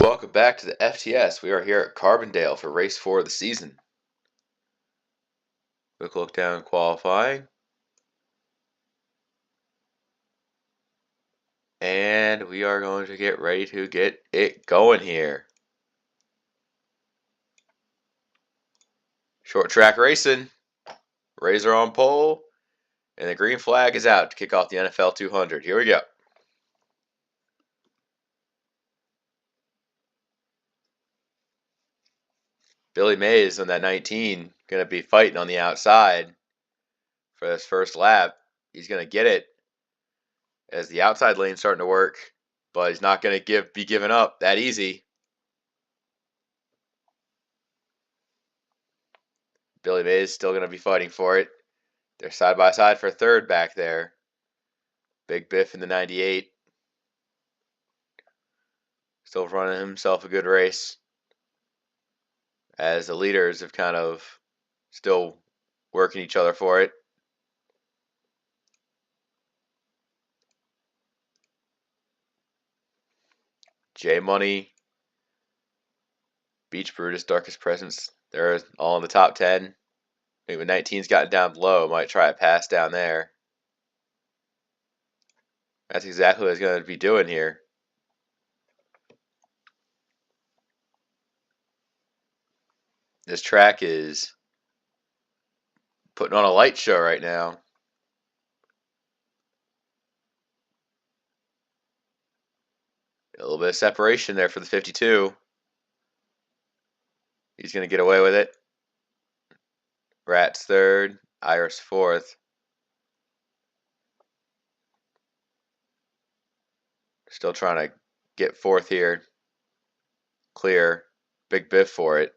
Welcome back to the FTS. We are here at Carbondale for race 4 of the season. Quick look down qualifying. And we are going to get ready to get it going here. Short track racing. Razor on pole. And the green flag is out to kick off the NFL 200. Here we go. Billy Mays on that 19 going to be fighting on the outside for this first lap. He's going to get it as the outside lane's starting to work, but he's not going to be giving up that easy. Billy Mays still going to be fighting for it. They're side by side for third back there. Big Biff in the 98. Still running himself a good race. As the leaders have kind of still working each other for it. J Money, Beach Brutus, Darkest Presence. They're all in the top 10. Maybe when 19's gotten down low, might try a pass down there. That's exactly what he's going to be doing here. This track is putting on a light show right now. A little bit of separation there for the 52. He's going to get away with it. Rat's third, Iris fourth. Still trying to get fourth here. Clear. Big Biff for it.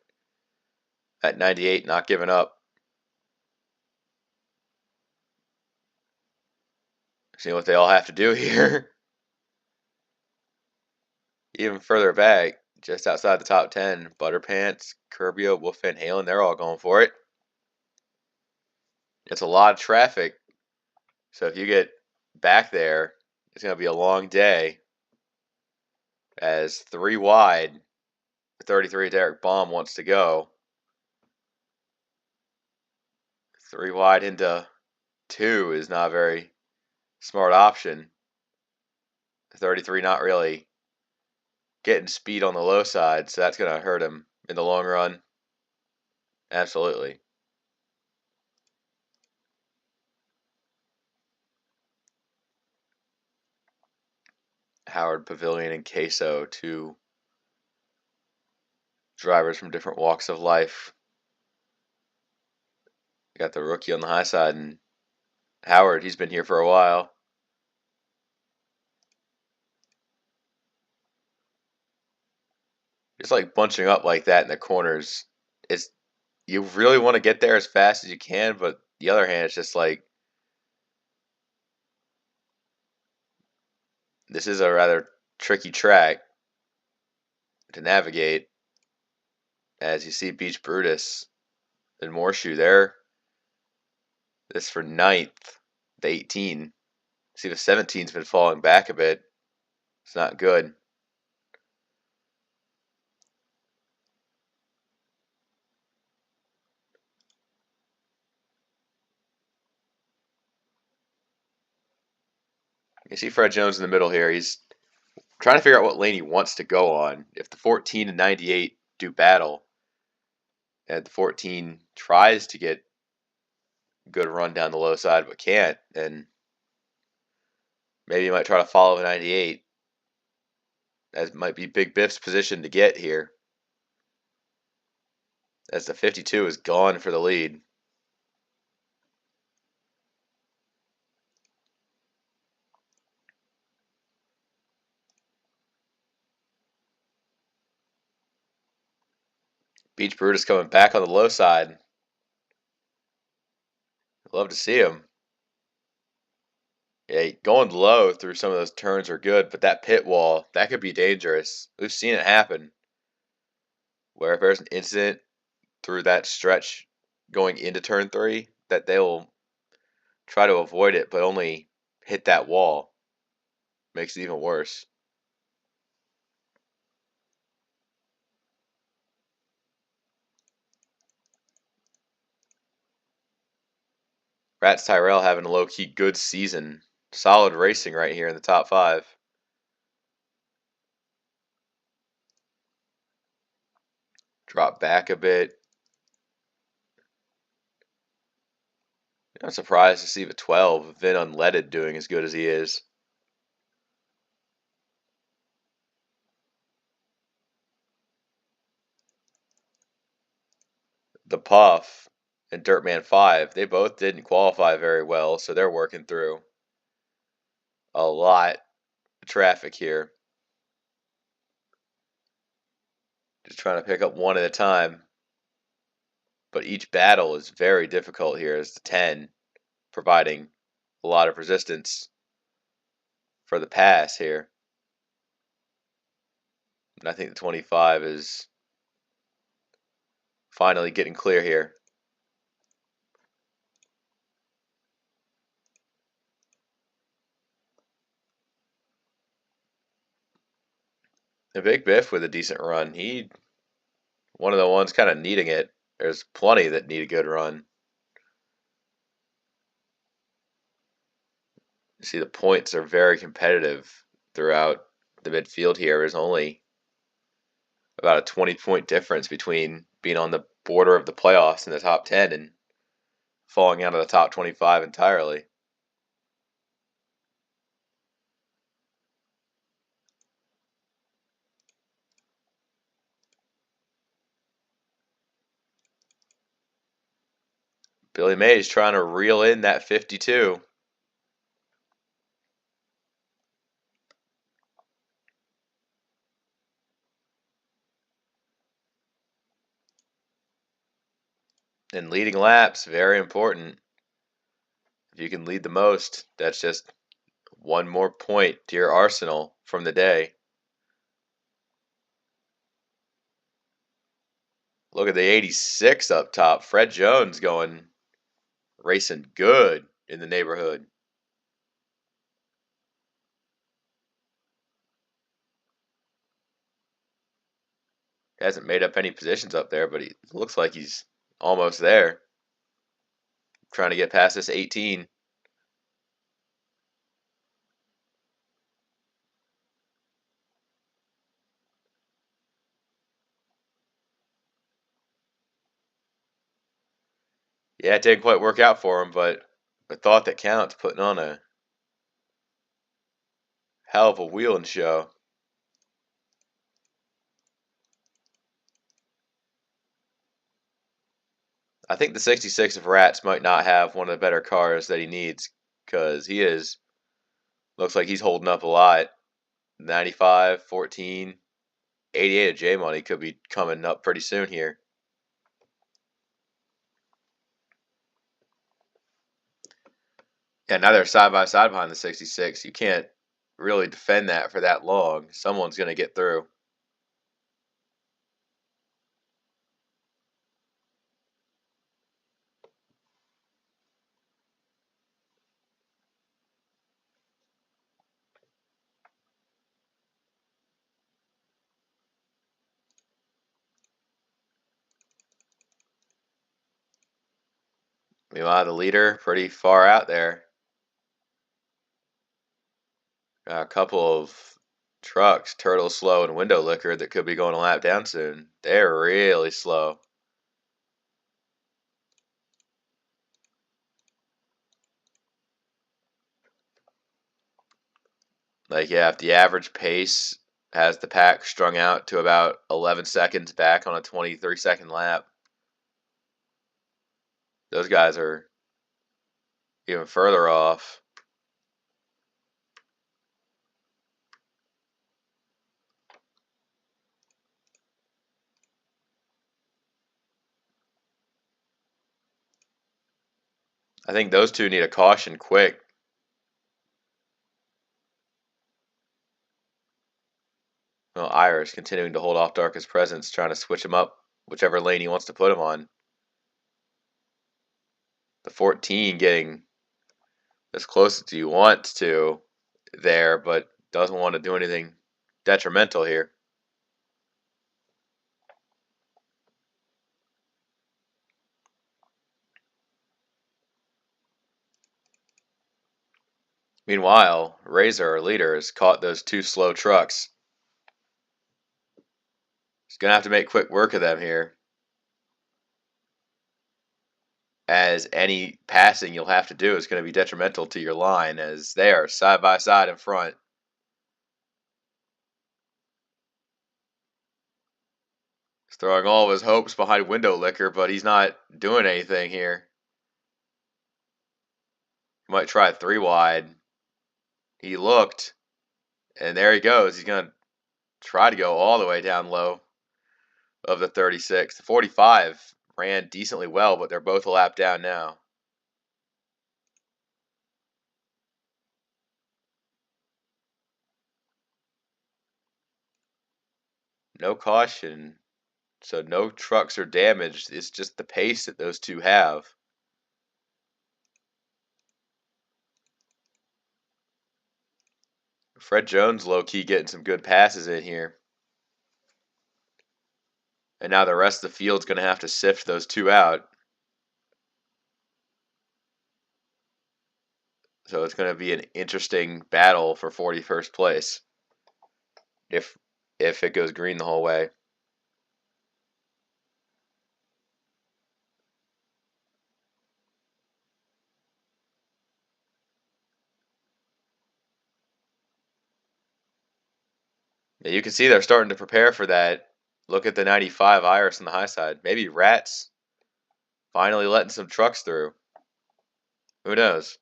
At 98, not giving up. See what they all have to do here. Even further back, just outside the top 10, Butterpants, Curbio, Wolf Van Halen, they're all going for it. It's a lot of traffic. So if you get back there, it's going to be a long day. As 3 wide, 33 Derek Baum wants to go. 3 wide into 2 is not a very smart option. 33 not really getting speed on the low side, so that's going to hurt him in the long run. Absolutely. Howard Pavilion and Queso, 2 drivers from different walks of life. You got the rookie on the high side, and Howard, he's been here for a while. Just like bunching up like that in the corners, you really want to get there as fast as you can, but the other hand, it's just like this is a rather tricky track to navigate. As you see Beach Brutus and Morshoe there. This for 9th, the 18. See, the 17's been falling back a bit. It's not good. You see Fred Jones in the middle here. He's trying to figure out what lane he wants to go on. If the 14 and 98 do battle, and the 14 tries to get a good run down the low side but can't, then maybe he might try to follow the 98. That might be Big Biff's position to get here, as the 52 is gone for the lead. Beach Brutus coming back on the low side. Love to see him. Yeah, going low through some of those turns are good, but that pit wall, that could be dangerous. We've seen it happen. Where if there's an incident through that stretch going into turn 3, that they will try to avoid it, but only hit that wall. Makes it even worse. Rats Tyrell having a low-key good season. Solid racing right here in the top 5. Drop back a bit. I'm surprised to see the 12, Vin Unleaded, doing as good as he is. The Puff and Dirtman 5, they both didn't qualify very well, so they're working through a lot of traffic here. Just trying to pick up one at a time. But each battle is very difficult here as the 10 providing a lot of resistance for the pass here. And I think the 25 is finally getting clear here. The Big Biff with a decent run. He one of the ones kind of needing it. There's plenty that need a good run. You see the points are very competitive throughout the midfield here. There's only about a 20-point difference between being on the border of the playoffs in the top 10 and falling out of the top 25 entirely. Billy Mays trying to reel in that 52. And leading laps, very important. If you can lead the most, that's just one more point to your arsenal from the day. Look at the 86 up top. Fred Jones going racing good in the neighborhood. He hasn't made up any positions up there, but he looks like he's almost there. Trying to get past this 18. Yeah, it didn't quite work out for him, but the thought that counts, putting on a hell of a wheeling show. I think the 66 of Rats might not have one of the better cars that he needs, because looks like he's holding up a lot. 95, 14, 88 of J-Money could be coming up pretty soon here. Yeah, now they're side by side behind the 66. You can't really defend that for that long. Someone's going to get through. Meanwhile, the leader pretty far out there. A couple of trucks, Turtle Slow and Window Liquor, that could be going a lap down soon. They're really slow. Like, yeah, if the average pace has the pack strung out to about 11 seconds back on a 23-second lap, those guys are even further off. I think those two need a caution quick. Well, Iris continuing to hold off Darkest Presence, trying to switch him up whichever lane he wants to put him on. The 14 getting as close as he wants to there, but doesn't want to do anything detrimental here. Meanwhile, Razor, our leader, has caught those two slow trucks. He's going to have to make quick work of them here, as any passing you'll have to do is going to be detrimental to your line, as they are side by side in front. He's throwing all of his hopes behind Window Licker, but he's not doing anything here. He might try 3 wide. He looked, and there he goes. He's going to try to go all the way down low of the 36. The 45 ran decently well, but they're both a lap down now. No caution, so no trucks are damaged. It's just the pace that those two have. Fred Jones low-key getting some good passes in here. And now the rest of the field's going to have to sift those two out. So it's going to be an interesting battle for 41st place if it goes green the whole way. Yeah, you can see they're starting to prepare for that. Look at the 95 Iris on the high side. Maybe Rats finally letting some trucks through. Who knows?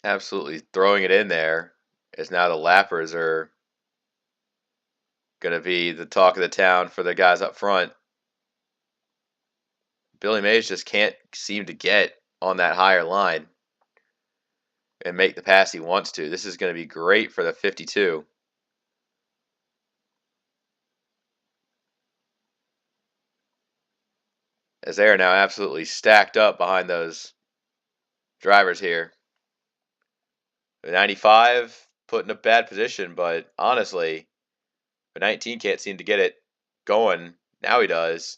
Absolutely throwing it in there, as now the lappers are going to be the talk of the town for the guys up front. Billy Mays just can't seem to get on that higher line and make the pass he wants to. This is going to be great for the 52. As they are now absolutely stacked up behind those drivers here. The 95 put in a bad position, but honestly, the 19 can't seem to get it going. Now he does.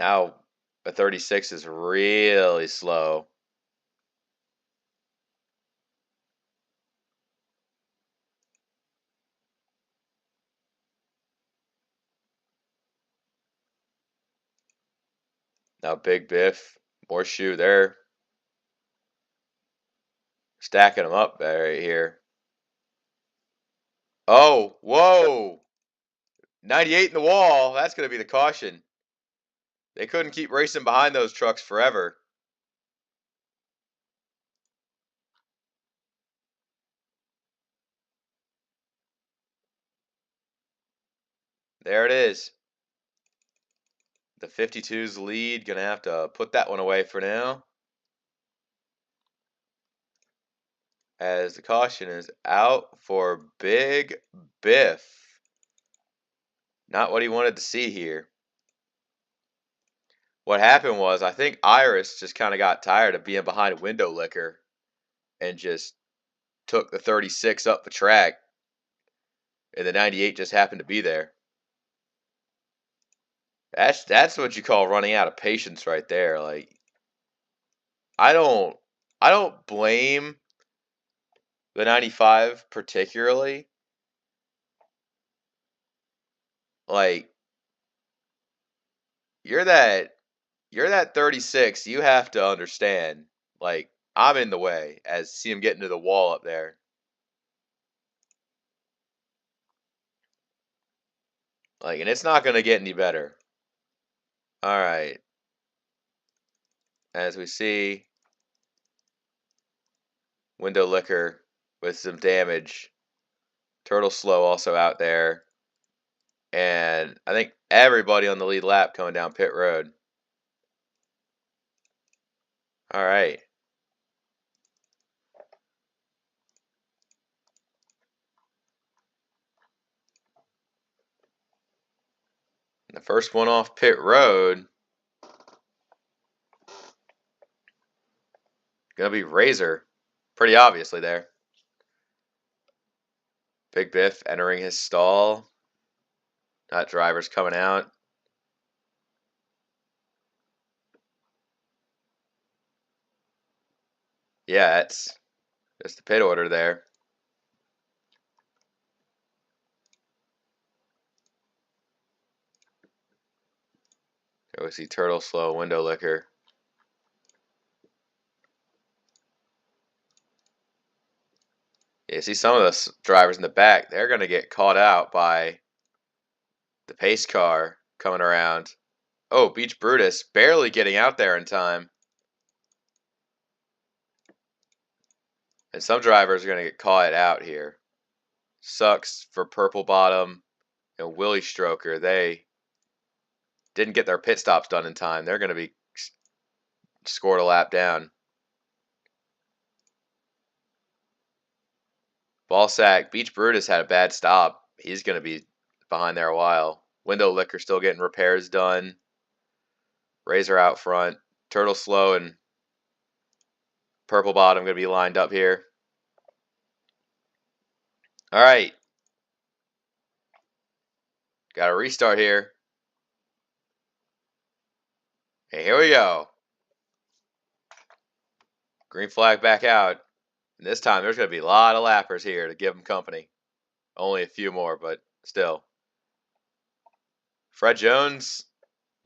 Now a 36 is really slow. Now Big Biff, more shoe there. Stacking them up right here. Oh, whoa! 98 in the wall. That's going to be the caution. They couldn't keep racing behind those trucks forever. There it is. The 52's lead. Going to have to put that one away for now, as the caution is out for Big Biff. Not what he wanted to see here. What happened was, I think Iris just kind of got tired of being behind Window Licker and just took the 36 up the track, and the 98 just happened to be there. That's what you call running out of patience right there. Like, I don't blame the 95 particularly. Like, you're that 36, you have to understand, like, I'm in the way, as see him getting to the wall up there. Like, and it's not going to get any better. All right. As we see, Window Licker with some damage. Turtle Slow also out there. And I think everybody on the lead lap coming down pit road. All right. The first one off pit road, gonna be Razor. Pretty obviously there. Big Biff entering his stall. That driver's coming out. Yeah, it's just the pit order there. There we see Turtle Slow, Window Licker. Yeah, you see some of the drivers in the back, they're going to get caught out by the pace car coming around. Oh, Beach Brutus barely getting out there in time. And some drivers are going to get caught out here. Sucks for Purple Bottom and Willie Stroker. They didn't get their pit stops done in time. They're going to be scored a lap down. Ballsack, Beach Brutus had a bad stop. He's going to be behind there a while. Window Licker still getting repairs done. Razor out front. Turtle Slow and Purple Bottom going to be lined up here. All right. Got a restart here. Hey, here we go. Green flag back out. And this time there's going to be a lot of lappers here to give them company. Only a few more, but still. Fred Jones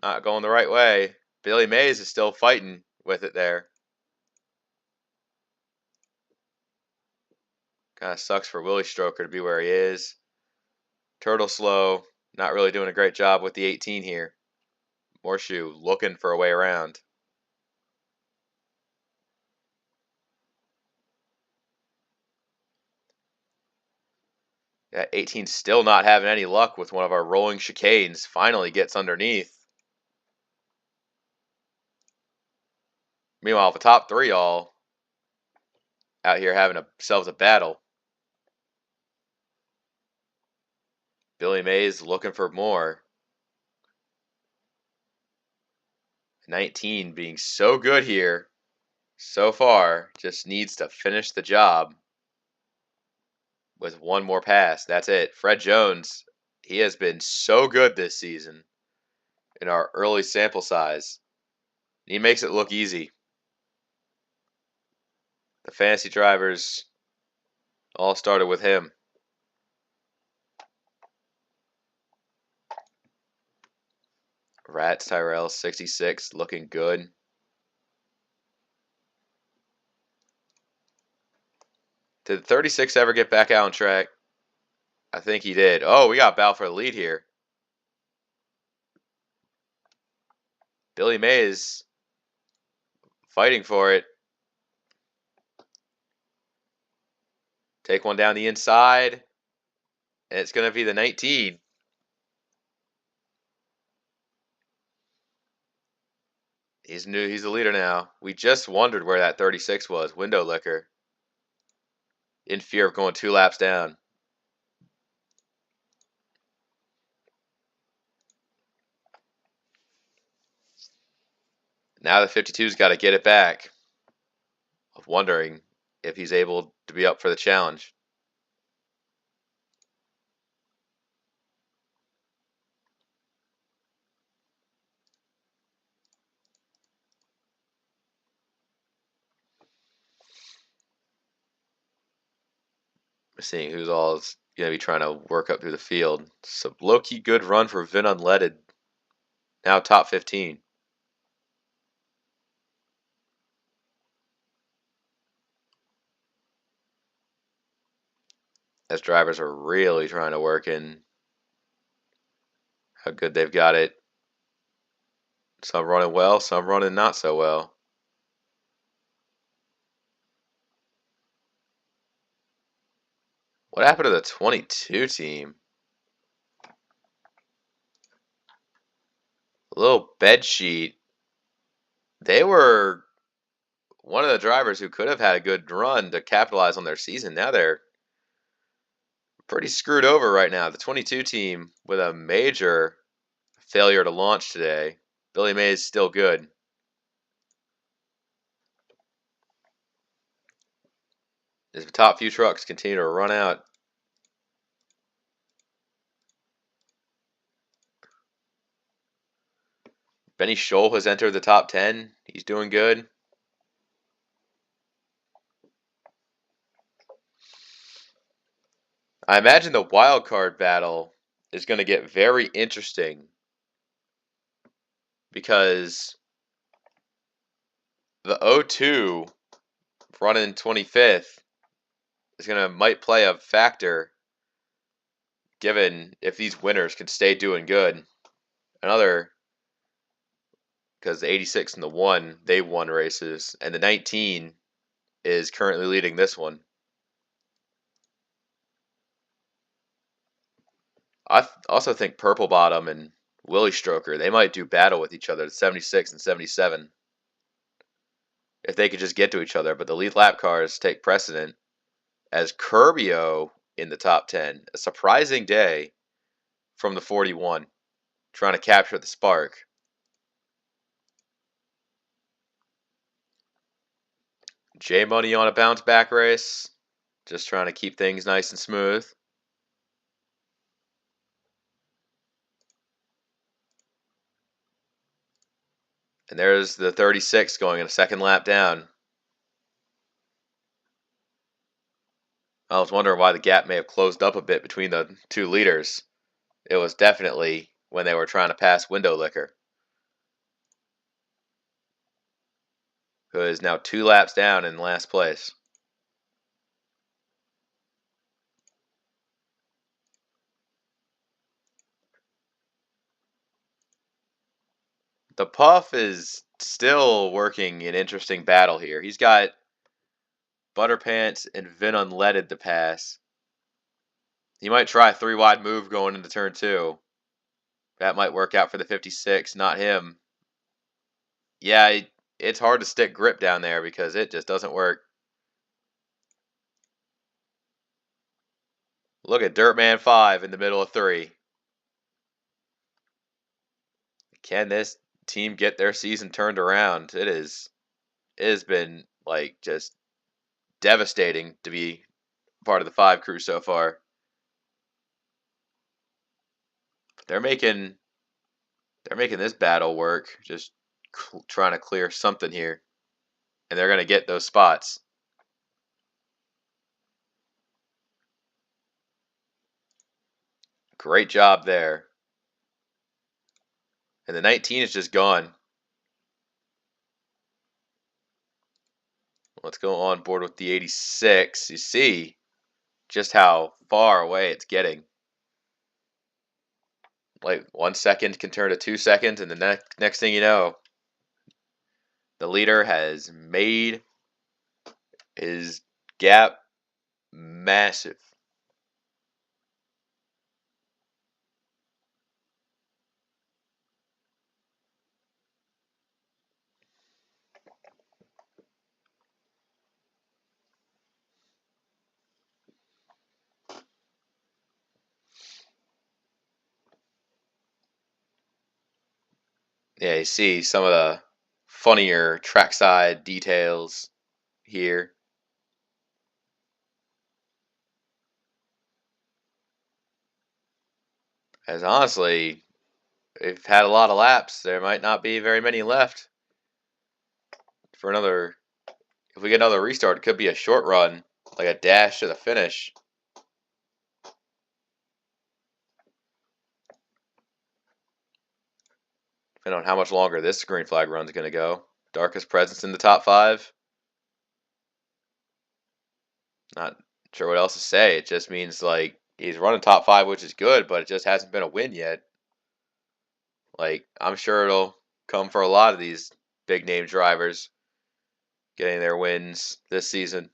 not going the right way. Billy Mays is still fighting with it there. Kind of sucks for Willie Stroker to be where he is. Turtle Slow not really doing a great job with the 18 here. Morshoe looking for a way around. Yeah, 18 still not having any luck with one of our rolling chicanes. Finally gets underneath. Meanwhile, the top three all out here having themselves a battle. Billy Mays looking for more. 19 being so good here so far, just needs to finish the job with one more pass. That's it. Fred Jones, he has been so good this season in our early sample size. He makes it look easy. The fantasy drivers all started with him. Rats Tyrell 66 looking good. Did 36 ever get back out on track? I think he did. Oh, we got Bal for the lead here. Billy Mays fighting for it. Take one down the inside. And it's going to be the 19. He's new. He's the leader now. We just wondered where that 36 was. Window Licker. In fear of going 2 laps down. Now the 52's got to get it back. Wondering if he's able to be up for the challenge. Seeing who's all going to be trying to work up through the field. So low-key good run for Vin Unleaded. Now top 15. As drivers are really trying to work in how good they've got it. Some running well, some running not so well. What happened to the 22 team? A little bed sheet. They were one of the drivers who could have had a good run to capitalize on their season. Now they're pretty screwed over right now. The 22 team with a major failure to launch today. Billy Mays still good. As the top few trucks continue to run out. Benny Scholl has entered the top 10. He's doing good. I imagine the wild card battle is going to get very interesting because the 0-2 running 25th is going to might play a factor given if these winners can stay doing good. Another, because the 86 and the 1, they won races, and the 19 is currently leading this one. I also think Purple Bottom and Willie Stroker, they might do battle with each other at 76 and 77 if they could just get to each other. But the lead lap cars take precedent as Curbio in the top 10. A surprising day from the 41, trying to capture the spark. J Money on a bounce back race, just trying to keep things nice and smooth. And there's the 36 going in a second lap down. I was wondering why the gap may have closed up a bit between the two leaders. It was definitely when they were trying to pass Window Liquor, who is now 2 laps down in last place. The Puff is still working an interesting battle here. He's got Butterpants and Vin Unleaded to pass. He might try a 3-wide move going into turn 2. That might work out for the 56, not him. Yeah, it's hard to stick grip down there because it just doesn't work. Look at Dirtman 5 in the middle of 3. Can this team get their season turned around? It has been like just devastating to be part of the 5 crew so far. They're making this battle work, just trying to clear something here, and they're going to get those spots. Great job there. And the 19 is just gone. Let's go on board with the 86. You see just how far away it's getting. Like 1 second can turn to 2 seconds, and the next thing you know, the leader has made his gap massive. Yeah, you see some of the funnier trackside details here. As honestly, we've had a lot of laps. There might not be very many left for another. If we get another restart, it could be a short run, like a dash to the finish. Depending on how much longer this green flag run is going to go. Darkest presence in the top 5. Not sure what else to say. It just means like he's running top 5, which is good, but it just hasn't been a win yet. Like I'm sure it'll come for a lot of these big name drivers getting their wins this season.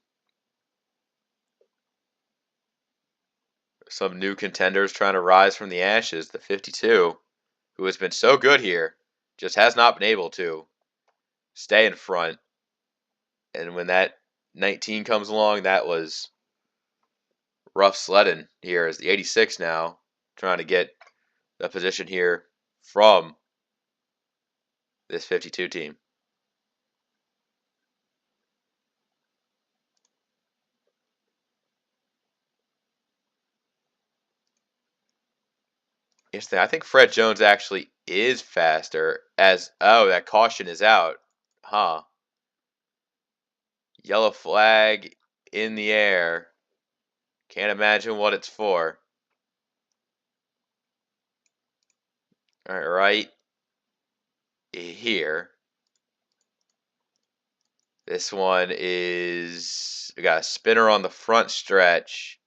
Some new contenders trying to rise from the ashes. The 52, who has been so good here, just has not been able to stay in front. And when that 19 comes along, that was rough sledding here as the 86 now trying to get the position here from this 52 team. Here's the thing. I think Fred Jones actually is faster oh, that caution is out. Huh. Yellow flag in the air. Can't imagine what it's for. All right here. This one is, we got a spinner on the front stretch.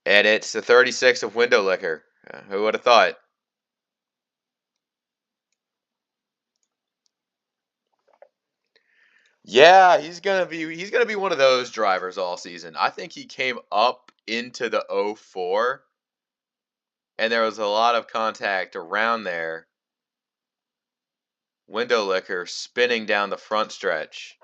And it's the 36 of Window Liquor. Who would have thought? Yeah, he's gonna be one of those drivers all season. I think he came up into the 04, and there was a lot of contact around there. Window Liquor spinning down the front stretch.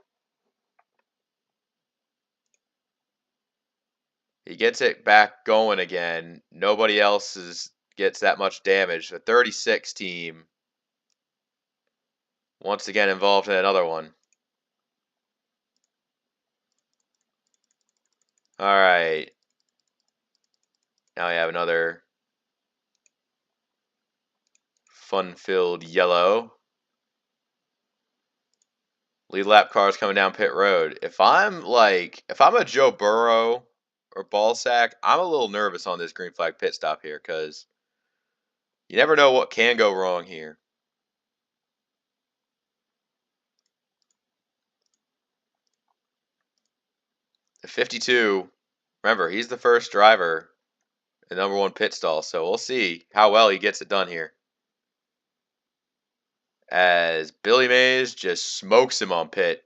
He gets it back going again. Nobody else gets that much damage. The 36 team once again involved in another one. All right. Now we have another fun-filled yellow. Lead lap cars coming down pit road. If I'm a Joe Burrow or Ballsack, I'm a little nervous on this green flag pit stop here because you never know what can go wrong here. The 52, remember, he's the first driver in the #1 pit stall, so we'll see how well he gets it done here. As Billy Mays just smokes him on pit.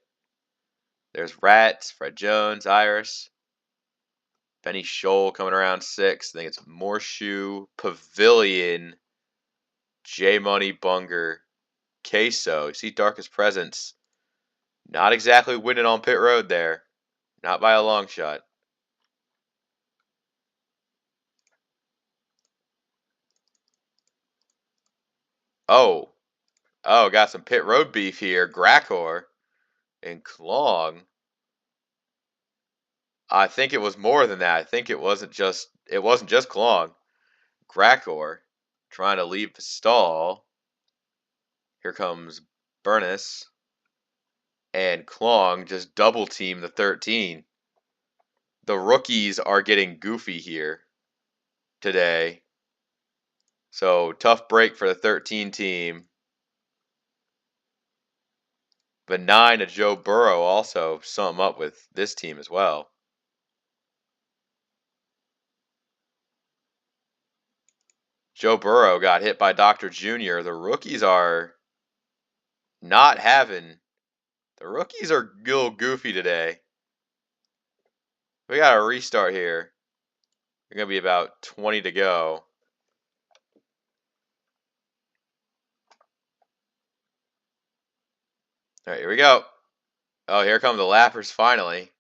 There's Rats, Fred Jones, Iris, Benny Scholl coming around 6th. I think it's Morshoe, Pavilion, J Money, Bunger, Queso. You see Darkest Presence. Not exactly winning on pit road there. Not by a long shot. Oh, got some pit road beef here. Grakor and Klong. I think it was more than that. I think it wasn't just Klong. Grakor trying to leave the stall. Here comes Burness. And Klong just double team the 13. The rookies are getting goofy here today. So tough break for the 13 team. But 9 of Joe Burrow also sum up with this team as well. Joe Burrow got hit by Dr. Jr. The rookies are not having. The rookies are a little goofy today. We got a restart here. There's going to be about 20 to go. All right, here we go. Oh, here come the lappers finally.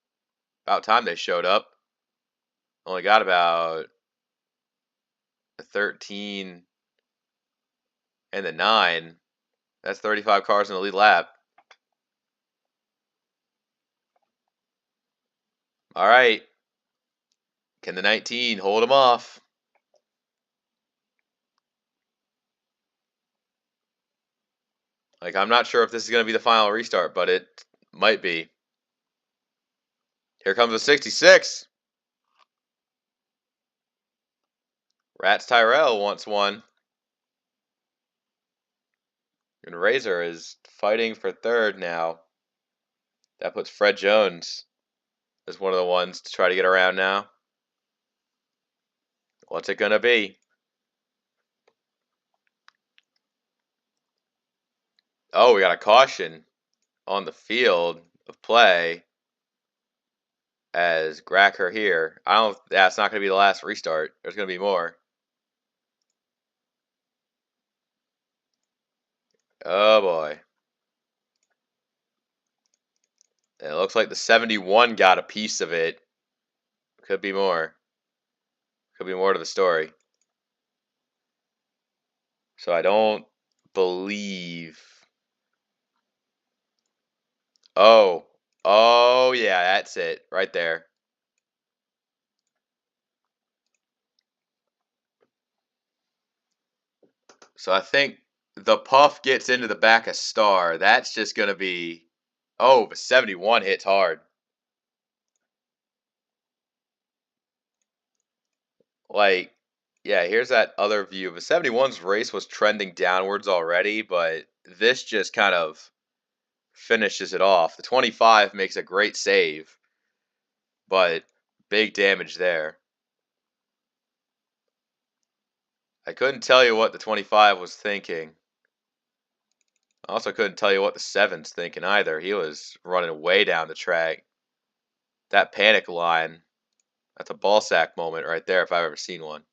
About time they showed up. Only got about the 13 and the 9. That's 35 cars in the lead lap. All right. Can the 19 hold them off? I'm not sure if this is going to be the final restart, but it might be. Here comes the 66. Rats Tyrell wants one. And Razor is fighting for 3rd now. That puts Fred Jones as one of the ones to try to get around now. What's it going to be? Oh, we got a caution on the field of play as Gracker here. That's not going to be the last restart. There's going to be more. Oh boy. It looks like the 71 got a piece of it. Could be more. Could be more to the story. So I don't believe. Oh. Oh yeah, that's it. Right there. So I think the puff gets into the back of Star. That's just going to be. Oh, but 71 hits hard. Like, yeah, here's that other view. The 71's race was trending downwards already, but this just kind of finishes it off. The 25 makes a great save, but big damage there. I couldn't tell you what the 25 was thinking. I also couldn't tell you what the 7's thinking either. He was running way down the track. That panic line, that's a ball sack moment right there if I've ever seen one.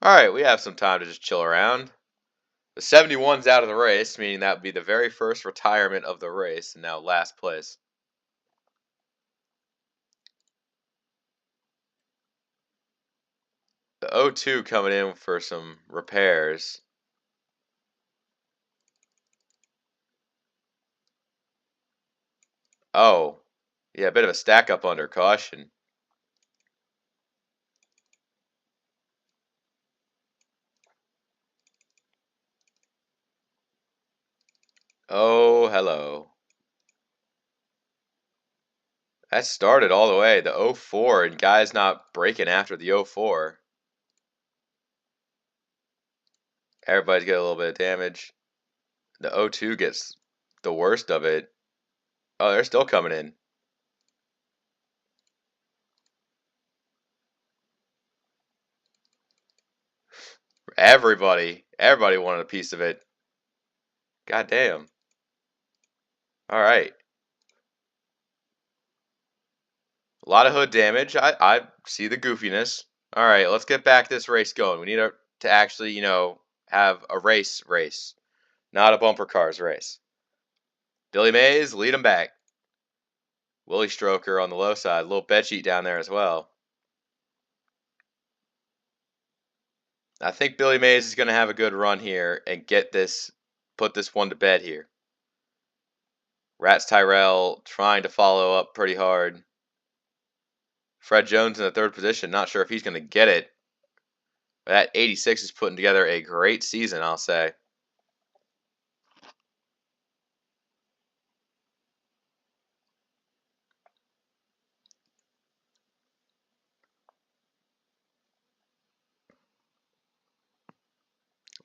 Alright, we have some time to just chill around. The 71's out of the race, meaning that would be the very first retirement of the race, and now last place. The 02 coming in for some repairs. Oh, yeah, a bit of a stack up under caution. Oh, hello. That started all the way, the 04, and guys not breaking after the 04. Everybody's got a little bit of damage. The 02 gets the worst of it. Oh, they're still coming in. Everybody wanted a piece of it. God damn. All right. A lot of hood damage. I see the goofiness. All right, let's get back this race going. We need to actually, have a race, not a bumper cars race. Billy Mays, lead him back. Willie Stroker on the low side. A little bed sheet down there as well. I think Billy Mays is going to have a good run here and put this one to bed here. Rats Tyrell trying to follow up pretty hard. Fred Jones in the third position. Not sure if he's going to get it. But that 86 is putting together a great season, I'll say.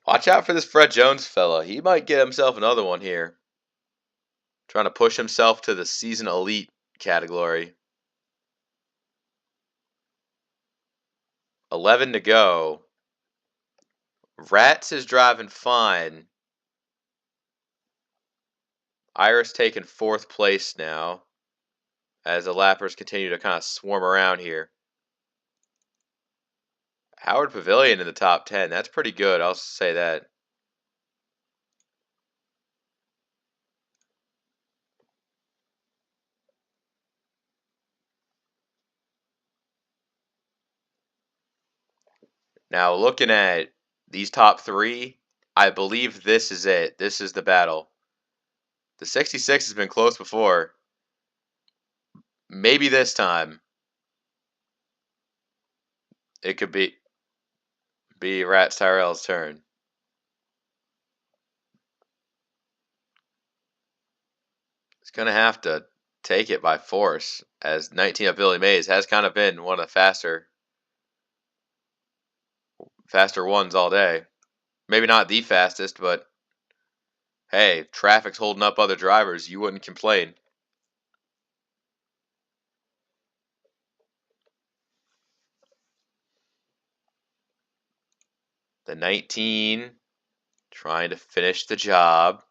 Watch out for this Fred Jones fella. He might get himself another one here. Trying to push himself to the season elite category. 11 to go. Rats is driving fine. Iris taking fourth place now as the lappers continue to kind of swarm around here. Howard Pavilion in the top 10. That's pretty good. I'll say that. Now, looking at these top three, I believe this is it. This is the battle. The 66 has been close before. Maybe this time it could be Rats Tyrell's turn. He's going to have to take it by force, as 19 of Billy Mays has kind of been one of the faster ones all day. Maybe not the fastest, but hey, traffic's holding up other drivers. You wouldn't complain. The 19 trying to finish the job.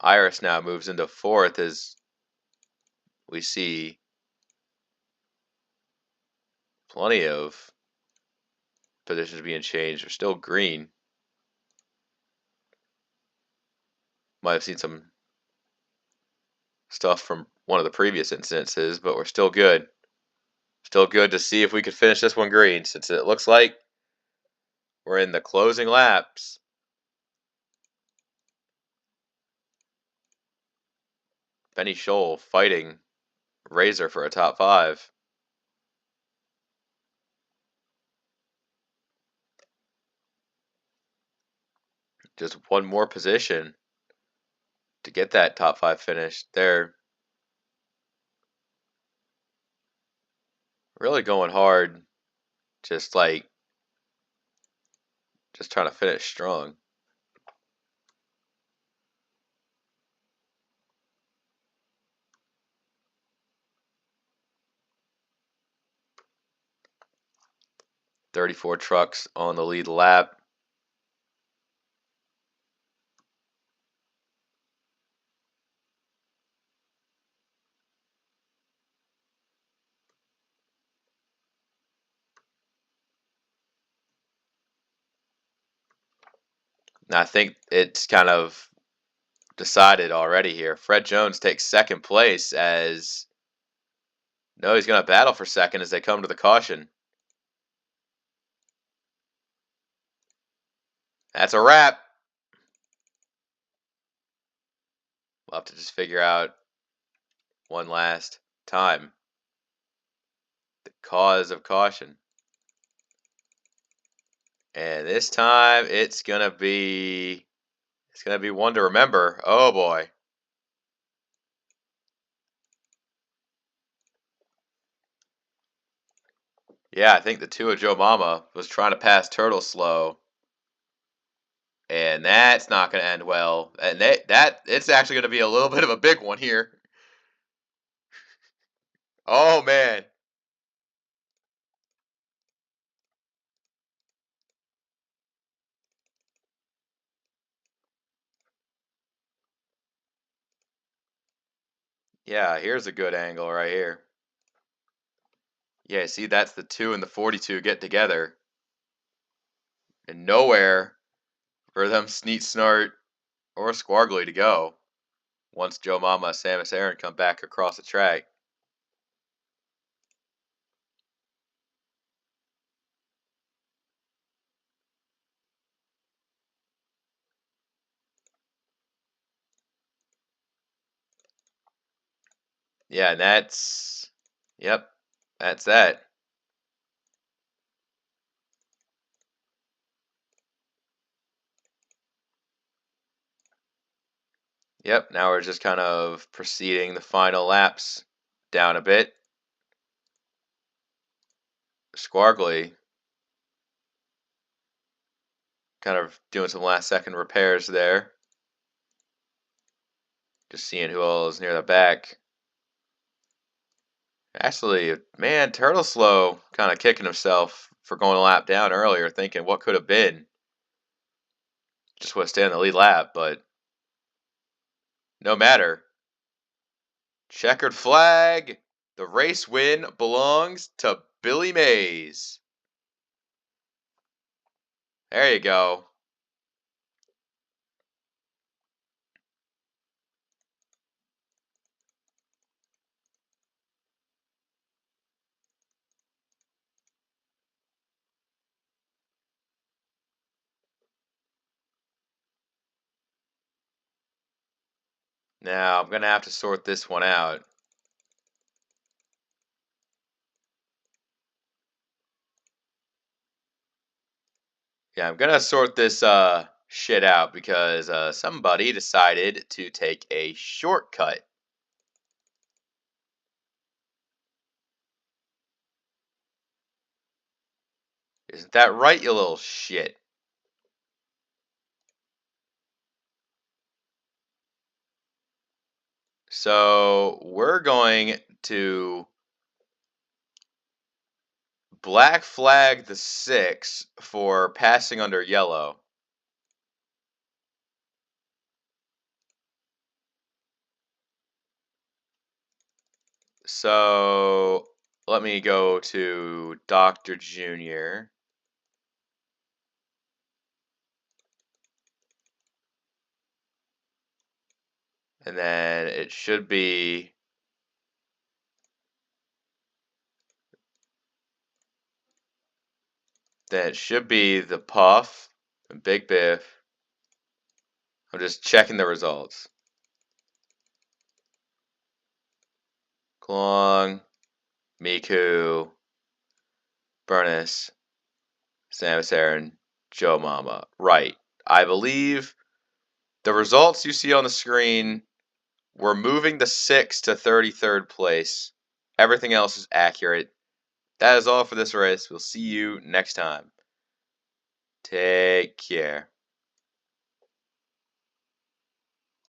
Iris now moves into fourth as we see plenty of positions being changed. They're still green. Might have seen some stuff from one of the previous instances, but we're still good. Still good to see if we could finish this one green, since it looks like we're in the closing laps. Benny Scholl fighting Razor for a top 5. Just one more position to get that top 5 finish. They're really going hard, just trying to finish strong. "34 trucks on the lead lap." And I think it's kind of decided already here. Fred Jones takes second place as no, he's going to battle for second as they come to the caution. That's a wrap. We'll have to just figure out one last time the cause of caution. And this time it's gonna be one to remember. Oh boy. Yeah, I think the 2 of Joe Mama was trying to pass Turtle slow. And that's not gonna end well. And that it's actually gonna be a little bit of a big one here. Oh man. Yeah, here's a good angle right here. Yeah, see, that's the 2 and the 42 get together. And nowhere for them Sneat Snart or Squargly to go once Joe Mama and Samus Aran come back across the track. Yeah, and yep, that's that. Yep, now we're just kind of proceeding the final laps down a bit. Squargly kind of doing some last second repairs there. Just seeing who all is near the back. Actually, man, Turtle Slow kind of kicking himself for going a lap down earlier, thinking what could have been. Just would have stayed in the lead lap, but no matter. Checkered flag. The race win belongs to Billy Mays. There you go. Now, I'm going to have to sort this one out. Yeah, I'm going to sort this shit out because somebody decided to take a shortcut. Isn't that right, you little shit? So, we're going to black flag the 6 for passing under yellow. So, let me go to Dr. Junior. And then it should be the Puff and Big Biff. I'm just checking the results. Klong, Miku, Burness, Samus Aran, Joe Mama. Right. I believe the results you see on the screen, we're moving the 6 to 33rd place. Everything else is accurate. That is all for this race. We'll see you next time. Take care.